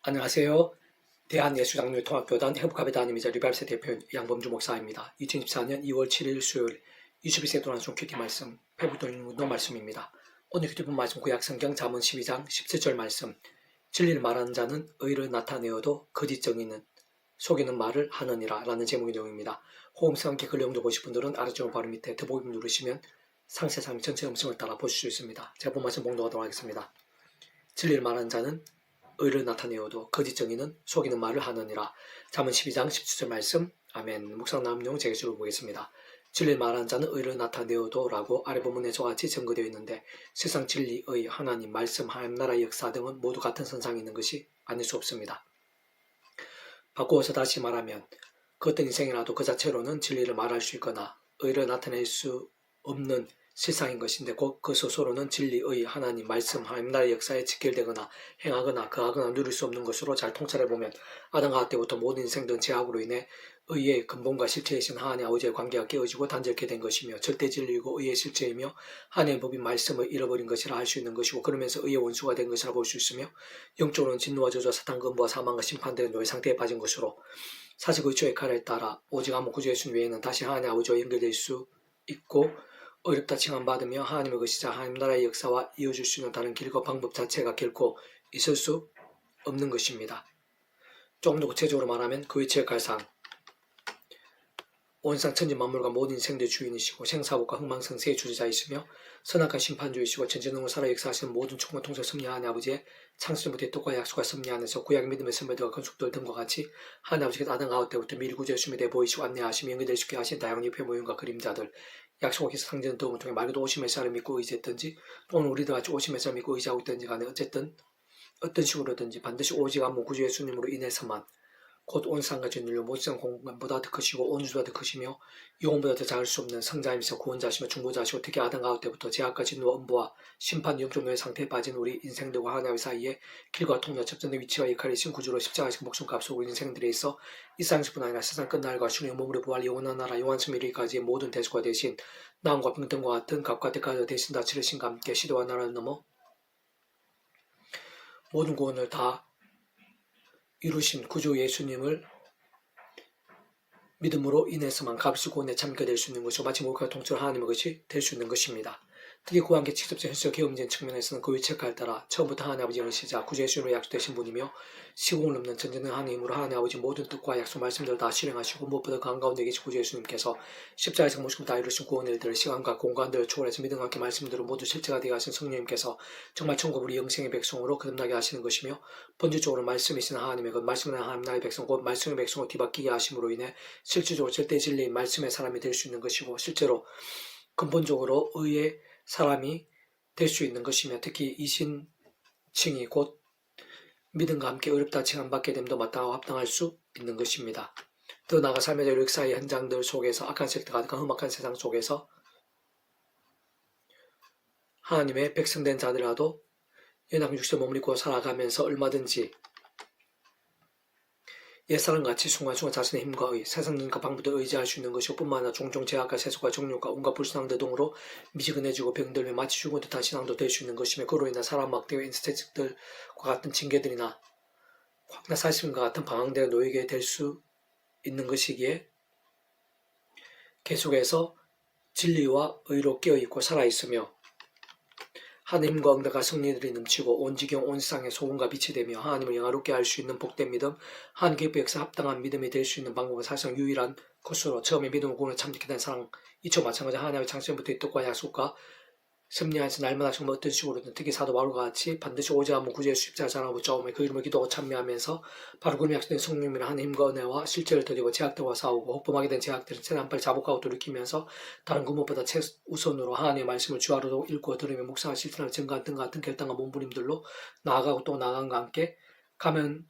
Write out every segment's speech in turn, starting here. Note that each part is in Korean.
안녕하세요. 대한예수장로통합교단 해북가베다님이자 리발세 대표인 양범주 목사입니다. 2024년 2월 7일 수요일 21세 도란송 큐티 말씀 회복도운동 말씀입니다. 오늘 큐티 본 말씀 구약성경 잠언 12장 17절 말씀. 진리를 말하는 자는 의를 나타내어도 거짓 정의는 속이는 말을 하느니라 라는 제목의 내용입니다. 호흡성 함께 글 내용도 보실 분들은 아래쪽 바로 밑에 더보기 누르시면 상세 상의 전체 음성을 따라 보실 수 있습니다. 제가 본 말씀 봉독하도록 하겠습니다. 진리를 말하는 자는 의를 나타내어도 거짓 정의는 속이는 말을 하느니라. 잠언 12장 17절 말씀. 아멘. 묵상 나온 내용 제가 읽어보겠습니다. 진리를 말하는 자는 의를 나타내어도 라고 아래 본문에 저같이 전거되어 있는데 세상 진리의 하나님 말씀 하나님 나라의 역사 등은 모두 같은 선상에 있는 것이 아닐 수 없습니다. 바꾸어서 다시 말하면 그 어떤 인생이라도 그 자체로는 진리를 말할 수 있거나 의를 나타낼 수 없는 세상인 것인데 곧 그 스스로는 진리의 하나님 말씀 하나님 나라의 역사에 직결되거나 행하거나 거하거나 누릴 수 없는 것으로 잘 통찰해보면 아담과 하와 때부터 모든 인생들은 죄악으로 인해 의의 근본과 실체이신 하나님 아버지의 관계가 깨어지고 단절케 된 것이며 절대 진리이고 의의 실체이며 하나님의 법인 말씀을 잃어버린 것이라 할 수 있는 것이고 그러면서 의의 원수가 된 것이라 볼 수 있으며 영적으로는 진노와 저주와 사탄 근부와 사망과 심판되는 노예 상태에 빠진 것으로 사실 그 주의 칼에 따라 오직 아무 구주 예수 외에는 다시 하나님 아버지와 연결될 수 있고 어렵다 칭함받으며 하나님의 것이자 하나님 나라의 역사와 이어줄 수 있는 다른 길과 방법 자체가 결코 있을 수 없는 것입니다. 조금 더 구체적으로 말하면 그 위치의 갈상 온상 천지 만물과 모든 인생들의 주인이시고 생사복과 흥망성쇠의 주제자이시며 선악한 심판주이시고 전지능을 살아 역사하시는 모든 총무 통솔 섭리하는 아버지의 창세전부터 뜻과 약속과 섭리 안에서 구약의 믿음의 선배들과 건축들 등과 같이 하나님 아버지께서 아담 하와 때부터 미리 구주의 수에 대해 보이시고 안내하시며 연결될 수 있게 하신 다양한 옆의 모형과 그림자들 약속과 기사 상징 등을 통해 말고도 오심의 사를 믿고 의지했든지 또는 우리들 같이 오심의 사를 믿고 의지하고 있든지 간에 어쨌든 어떤 식으로든지 반드시 오직 아무 구주 예수님으로 인해서만 곧 온 세상과 진리로 모든 공간보다 더 크시고 온 우주보다 더 크시며 영혼보다 더 작을 수 없는 성자이면서 구원자시며 중보자시고 특히 아담과 하와 때부터 죄악과 진노와 음부와 심판 영적 노예 상태에 빠진 우리 인생들과 하나님 사이에 길과 통로 접전의 위치와 역할이신 구주로 십자가식 목숨값으로 우리 인생들에 있어 이 세상뿐 아니라 세상 끝날과 주님의 몸으로 부활 영원한 나라 영원한 승리까지의 모든 대수가 되신 나음과 평등과 같은 값과 대가를 대신 다 치르신과 함께 시대와 나라를 넘어 모든 구원을 다 이루신 구주 예수님을 믿음으로 인해서만 값을 구원에 참여될 수 있는 것이고 마치 목표가 통째로 하나님의 것이 될 수 있는 것입니다. 특히 그와 함께 직접적 현실적 경험적인 측면에서는 그 위치에 따라 처음부터 하나님 아버지의 시작 구주 예수님으로 약속되신 분이며 시공을 넘는 전지능 하나님 힘으로 하나님 아버지 모든 뜻과 약속 말씀들을 다 실행하시고 무엇보다 그 한가운데 계신 구주 예수님께서 십자가에서 모시고 다 이루신 구원의 일들을 시간과 공간들을 초월해서 믿음과 함께 말씀들을 모두 실체가 되게 하신 성령님께서 정말 천국 우리 영생의 백성으로 거듭나게 하시는 것이며 본질적으로 말씀이신 하나님의 것 말씀은 하나님 나라의 백성 곧 말씀의 백성으로 뒤바뀌게 하심으로 인해 실질적으로 절대 진리인 말씀의 사람이 될 수 있는 것이고 실제로 근본적으로 의의 사람이 될 수 있는 것이며 특히 이신칭이 곧 믿음과 함께 어렵다 칭함받게 됨도 마땅하고 합당할 수 있는 것입니다. 더 나아가 삶의 역사의 현장들 속에서 악한 세력들 가득한 험악한 세상 속에서 하나님의 백성된 자들이라도 연약 육신에 머무르고 살아가면서 얼마든지 옛사람같이 순간순간 자신의 힘과 의, 세상능과 방법을 의지할 수 있는 것이고 뿐만 아니라 종종 죄악과 세속과 정욕과 온갖 불순항들 등으로 미지근해지고 병들며 마치 죽은 듯한 신앙도 될 수 있는 것이며 그로 인한 사람 막대와 인스테틱들과 같은 징계들이나 확나 사심과 같은 방황대가 놓이게 될 수 있는 것이기에 계속해서 진리와 의로 깨어있고 살아있으며 하나님과 응답과 승리들이 넘치고 온 지경 온 세상의 소금과 빛이 되며 하나님을 영화롭게 할 수 있는 복된 믿음 하나님께 역사 합당한 믿음이 될 수 있는 방법은 사실상 유일한 것으로 처음에 믿음을 구원을 참게 된 사랑 이처 마찬가지 하나님의 창세전부터의 뜻과 약속과 섭리하에서 날마다 정말 어떤 식으로든 특히 사도 바울과 같이 반드시 오지 않으면 구주의 십자가 자랑하고 싸움에 그 이름을 기도하고 참여하면서 바로 그런 약속된 성령님이라 하는 힘과 은혜와 실제를 드리고 제약들과 싸우고 혹범하게 된 제약들은 최대한빨리 자복하고 돌이키면서 다른 그 무엇보다 최우선으로 하나님의 말씀을 주하루도 읽고 들으며 묵상할 실천을 증가한 등과 같은 결단과 몸부림들로 나아가고 또 나아간과 함께 가면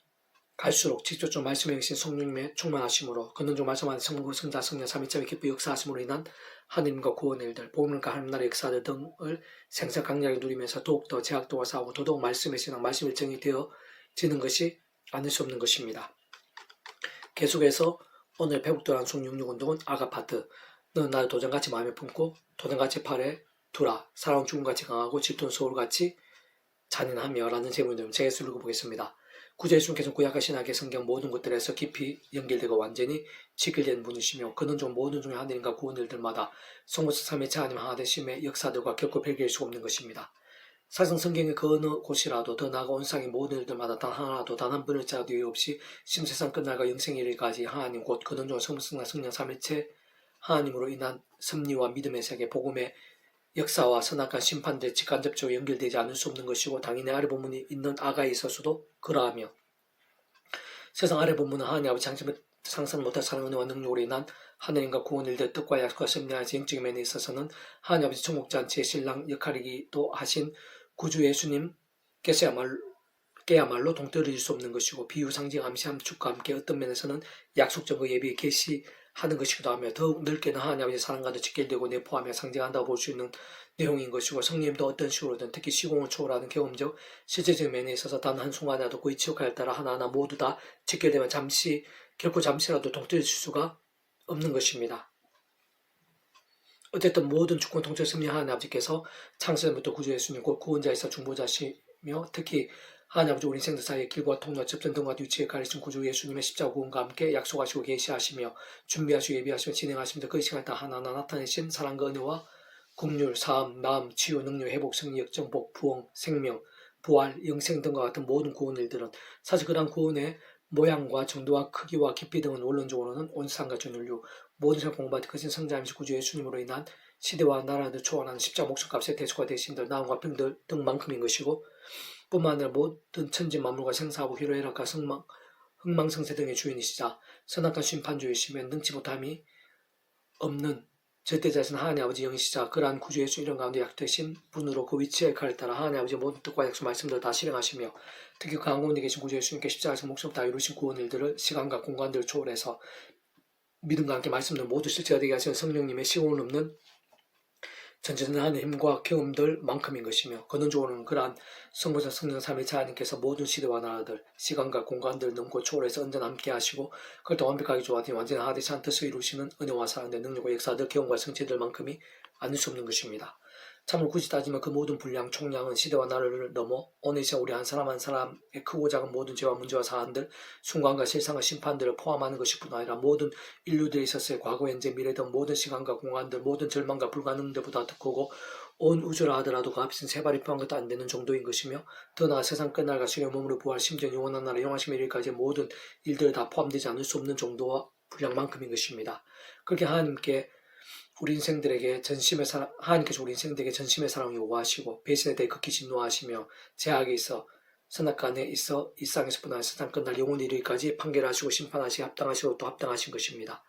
갈수록 직접적 말씀에 계신 성령님의 충만하심으로 건능적 말씀하는 성부, 성자, 성령, 삼위체의 기쁘 역사하심으로 인한 하느님과 구원의 일들, 복음과 하나님 나라의 역사들 등을 생사 강력하게 누리면서 더욱더 제약도와 싸우고 더더욱 말씀의 신앙, 말씀 일정이 되어지는 것이 아닐 수 없는 것입니다. 계속해서 오늘 배북도란 송66운동은 아가파트 너는 나를 도전같이 마음에 품고 도전같이 팔에 두라 사랑은 죽음같이 강하고 질투는 소울같이 잔인하며 라는 제목을 제가 읽어보겠습니다. 구주 예수님께서는 구약과 신약의 성경 모든 것들에서 깊이 연결되고 완전히 직결된 분이시며 그는 모든 종의 하늘인과 구원 일들마다 성부성 삼위일체 하나님 하나되심의 역사들과 결코 별개일 수 없는 것입니다. 사실 성경의 그 어느 곳이라도 더 나아가 온상의 모든 일들마다 단 하나라도 단 한 분의 자도 이유 없이 심세상 끝날과 영생의 일까지 하나님 곧 그는 종 성부성과 성령 삼위일체 하나님으로 인한 섭리와 믿음의 세계 복음의 역사와 선악과 심판들 직간접적으로 연결되지 않을 수 없는 것이고 당연히 아래 본문이 있는 아가에 있어서도 그러하며 세상 아래 본문은 하나님 아버지 상상 못할 사랑 은혜와 능력으로 인한 하느님과 구원 일들 뜻과 약속과 섭리하신 영적인 면에 있어서는 하나님 아버지 청국잔치의 신랑 역할이기도 하신 구주 예수님께야말로 동떨어질 수 없는 것이고 비유 상징 암시함 축과 함께 어떤 면에서는 약속적으로 예비에 계시하는 것이기도 하며 더욱 넓게는 하나님 아버지 사랑과도 직결되고 내포하며 상징한다고 볼 수 있는 내용인 것이고 성령님도 어떤 식으로든 특히 시공을 초월하는 경험적 실제적인 면에 있어서 단 한순간이라도 그의 지옥하에 따라 하나하나 모두 다 직결되면 결코 잠시라도 동떨어질 수가 없는 것입니다. 어쨌든 모든 주권 통치 승리하는 아버지께서 창세전부터 구주 예수님 곧 구원자이사 중보자시며 특히 하나님 아버지 우리 인생들 사이의 길과 통로와 접전 등과 위치에 가리신 구주 예수님의 십자가 구원과 함께 약속하시고 계시하시며 준비하시고 예비하시며 진행하시면서 그 시간에 다 하나하나 나타내신 사랑과 은혜와 긍휼, 사함, 나음, 치유, 능력, 회복, 승리, 역정, 복, 부흥, 생명, 부활, 영생 등과 같은 모든 구원 일들은 사실 그러한 구원의 모양과 정도와 크기와 깊이 등은 원론적으로는 온 세상과 전 인류 모든 세상 공부받은 크신 성자이신 구주 예수님으로 인한 시대와 나라를 초월하는 십자가 목숨값의 대속과 대신들 나음과 병들 등만큼인 것이고 뿐만 아니라 모든 천지 만물과 생사하고 희로애락과 흥망성쇠 등의 주인이시자 선악과 심판주이시며 능치 못함이 없는 절대자신 하나님 아버지 영이시자 그러한 구주 예수 이름 가운데 약되신 분으로 그 위치의 칼을 따라 하나님 아버지 모든 뜻과 약속 말씀들을 다 실행하시며 특히 그 가운데 계신 구주 예수님께 십자가에서 목숨 다 이루신 구원 일들을 시간과 공간들을 초월해서 믿음과 함께 말씀들 모두 실체가 되게 하시는 성령님의 시공을 넘는 전전하는 힘과 경험들만큼인 것이며 근원적으로는 그러한 성부자 성령 삼위일체 하나님께서 모든 시대와 나라들 시간과 공간들을 넘고 초월해서 언제나 함께 하시고 그걸 또 완벽하게 조화되어 완전히 하나되시한 뜻을 이루시는 은혜와 사랑의 능력과 역사들 경험과 성취들만큼이 아닐 수 없는 것입니다. 참으로 굳이 따지면 그 모든 분량 총량은 시대와 나라를 넘어 오늘 시간 우리 한 사람 한 사람의 크고 작은 모든 죄와 문제와 사안들 순간과 실상과 심판들을 포함하는 것일 뿐 아니라 모든 인류들이 있었을 과거 현재 미래 등 모든 시간과 공간들 모든 절망과 불가능들보다 더 크고 온 우주라 하더라도 그 앞에서는 세 발이 포함 것도 안 되는 정도인 것이며 더 나아 세상 끝날과 시의 몸으로 부활 심지어 영원한 나라 영화심의 일까지 모든 일들이 다 포함되지 않을 수 없는 정도와 분량만큼인 것입니다. 그렇게 하나님께서 우리 인생들에게 전심의 사랑을 요구하시고 배신에 대해 극히 진노하시며 제약에 있어 선악간에 있어 이 땅에서뿐 아니라 세상 끝날 영원히 이르기까지 판결하시고 심판하시고 합당하시고 또 합당하신 것입니다.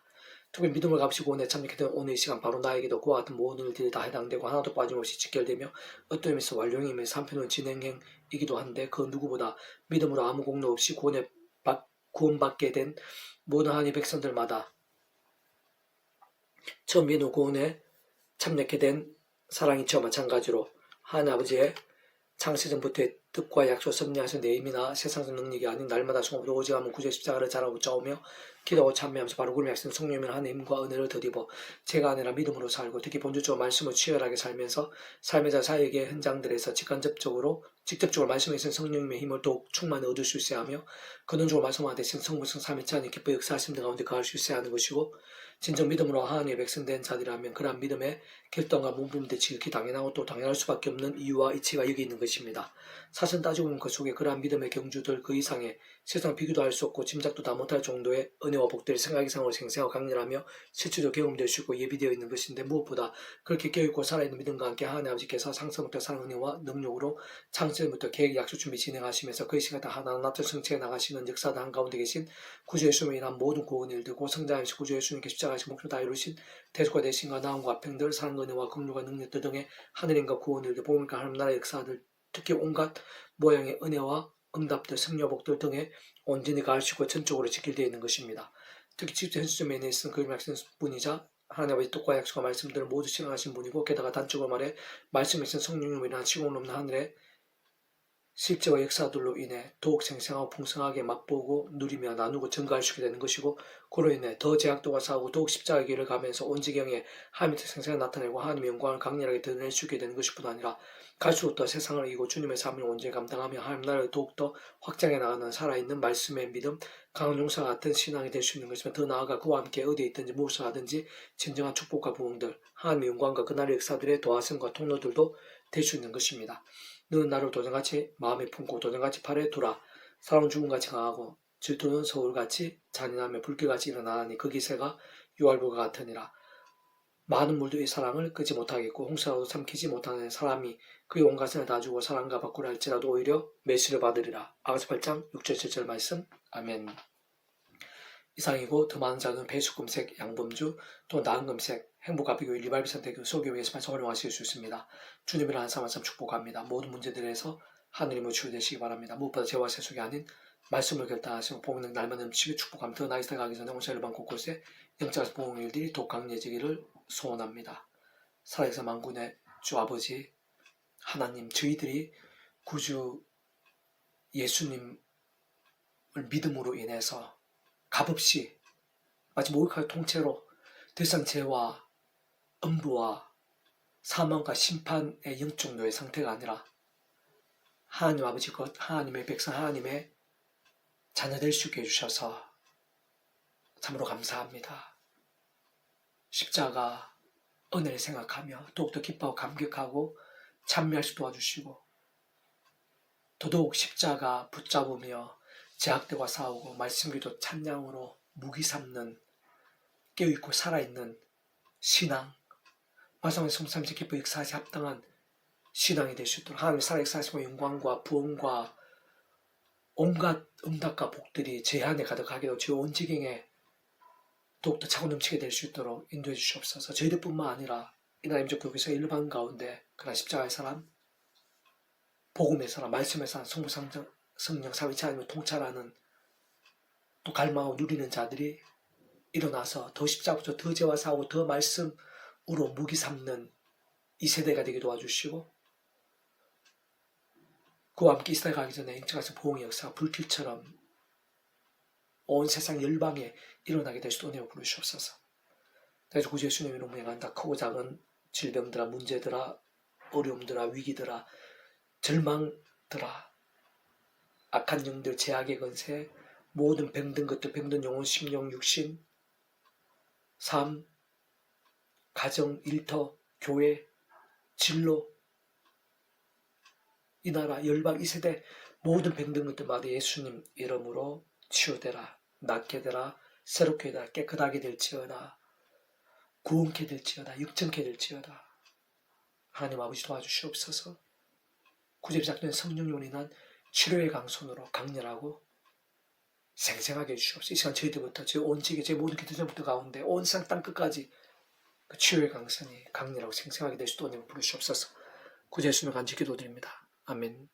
특히 믿음을 값이고 오늘 참여하게 된 오늘 이 시간 바로 나에게도 그와 같은 모든 일들이 다 해당되고 하나도 빠짐없이 직결되며 어떤 의미에서 완료임에서 한편으로는 진행행이기도 한데 그 누구보다 믿음으로 아무 공로 없이 구원받게 된 모든 하나님의 백성들마다 처음 믿는 구원에 참여하게 된 사랑이 저와 마찬가지로 하나님 아버지의 창세전부터의 뜻과 약속 섭리하신 내 힘이나 세상적 능력이 아닌 날마다 성업으로 오직 하면 구주의 십자가를 자라고 짜오며 기도하고 참여하면서 바로 그를 약속한 성령이면 하나님의 힘과 은혜를 덧입어 제가 아니라 믿음으로 살고 특히 본주적으로 말씀을 치열하게 살면서 삶의 자 사역의 현장들에서 직접적으로 말씀해 주신 성령님의 힘을 더욱 충만히 얻을 수 있어야 하며 근원적으로 말씀하신 대신 성부성 삼위일체 하나님 기뻐 역사하시는 데 가운데 거할 수 있어야 하는 것이고 진정 믿음으로 하나님의 백성된 자들이라면 그러한 믿음의 결단과 몸부림도 지극히 당연하고 또 당연할 수밖에 없는 이유와 이치가 여기 있는 것입니다. 사실 따지고 보면 그 속에 그러한 믿음의 경주들 그 이상의 세상 비교도 할 수 없고 짐작도 다 못할 정도의 은혜와 복들이 생각 이상으로 생생하고 강렬하며 실질적으로 경험될 수 있고 예비되어 있는 것인데 무엇보다 그렇게 깨어있고 살아있는 믿음과 함께 하나님 아버지께서 상서부터 사랑 은혜와 능력으로 창세부터 계획 약속 준비 진행하시면서 그 시간 다 하나하나 나타 성취해 나가시는 역사들 한가운데 계신 구주 예수님에 인한 모든 구원 일들 고 성자이신 구주 예수님께 십자가하신 목표 다 이루신 대속과 대신과 나음과 평들 사랑 은혜와 긍휼과 능력들 등의 하늘인과 구원 일들 복음과 하나님 나라의 역사들 특히 온갖 모양의 은혜와 응답들, 승려복들 등에 온전히 가할 수 있고 전적으로 직결되어 있는 것입니다. 특히 직접 현수점에 있는 그 말씀 분이자 하나님 아버지 뜻과 약속과 말씀들을 모두 실행하신 분이고 게다가 단적으로 말해 말씀에 있는 성령님으로 인한 시공을 넘는 하늘의 실제와 역사들로 인해 더욱 생생하고 풍성하게 맛보고 누리며 나누고 증가할 수 있게 되는 것이고 그로 인해 더 제약도가 쌓고 더욱 십자가의 길을 가면서 온 지경에 하나님의 생생을 나타내고 하나님의 영광을 강렬하게 드러낼 수 있게 되는 것일 뿐 아니라 갈수록 더 세상을 이기고 주님의 삶을 온전히 감당하며 하나님 나라를 더욱더 확장해 나가는 살아있는 말씀의 믿음, 강한 용사 같은 신앙이 될 수 있는 것이며 더 나아가 그와 함께 어디에 있든지 무엇을 하든지 진정한 축복과 부흥들, 하나님의 영광과 그날의 역사들의 도화선과 통로들도 될 수 있는 것입니다. 너는 나를 도전같이 마음에 품고 도전같이 팔에 두라. 사람은 죽음같이 강하고 질투는 서울같이 잔인하며 불길같이 일어나니 그 기세가 유월불과 같으니라. 많은 물도 이 사랑을 끄지 못하겠고 홍수라도 삼키지 못하는 사람이 그의 온 가슴을 다 주고 사랑과 바꾸라 할지라도 오히려 메시를 받으리라. 아가서 8장 6절 7절 말씀. 아멘. 이상이고 더 많은 자는 배수금색, 양범주, 또 나은 금색, 행복과 비교, 리발비 선택, 소교회에서만 활용하실 수 있습니다. 주님이라는 사람 축복합니다. 모든 문제들에서 하느님을 치유되시기 바랍니다. 무엇보다 죄와 세속이 아닌 말씀을 결단하시고 복음을 날마다 넘치게 축복하며 더 나이 살아가기 전에 온세일반 곳곳에 영적에서 복음의 일들이 더 강해지기를 소원합니다. 살아계신 만군의 주 아버지 하나님, 저희들이 구주 예수님을 믿음으로 인해서 값없이 마치 목욕하기 통째로 더 이상 죄와 음부와 사망과 심판의 영적 노예 상태가 아니라 하나님 아버지 것, 하나님의 백성, 하나님의 자녀 될 수 있게 해주셔서 참으로 감사합니다. 십자가 은혜를 생각하며 더욱더 기뻐하고 감격하고 찬미할 수 도와주시고 더더욱 십자가 붙잡으며 제약들과 싸우고 말씀기도 찬양으로 무기 삼는 깨어있고 살아있는 신앙, 말씀의 성삼지 기뻐 역사하시 합당한 신앙이 될 수 있도록 하나님의 살아계시고 영광과 부흥과 온갖 응답과 복들이 제 안에 가득하게 되고 제 온 지경에 더욱더 차고 넘치게 될 수 있도록 인도해 주시옵소서. 저희들뿐만 아니라 이나라 임적교회에서 일반 가운데 그러나 십자가의 사람, 복음의 사람, 말씀의 사람, 성령 삼위체 하나님을 통찰하는 또 갈망하고 누리는 자들이 일어나서 더 십자가부터 더 죄와 싸우고 더 말씀으로 무기 삼는 이 세대가 되게 도와주시고 그와 함께 이 시대 가기 전에 인적에서 보응의 역사가 불길처럼 온 세상 열방에 일어나게 될 수 있도록 부르시옵소서. 그래서 구주 예수님의 이름으로 행한다. 크고 작은 질병들아, 문제들아, 어려움들아, 위기들아, 절망들아, 악한 영들, 제약의 건세, 모든 병든 것들, 병든 영혼, 심령, 육신, 삶, 가정, 일터, 교회, 진로, 이 나라, 열방, 이 세대 모든 병든 것들마다 예수님 이름으로 치유되라, 낫게 되라, 새롭게 되라, 깨끗하게 될지어다, 구원케 될지어다, 육정케 될지어다. 하나님 아버지 도와주시옵소서. 구제 시작된 성령으로 인한 치료의 강손으로 강렬하고 생생하게 해주시옵소서. 이 시간 저희들부터 제 온 지계, 제 모든 기도전부터 가운데 온 세상 땅끝까지 그 치유의 강선이 강렬하고 생생하게 될 수 있도록 부르시옵소서. 구제 예수님 간절히 기도드립니다. 아멘.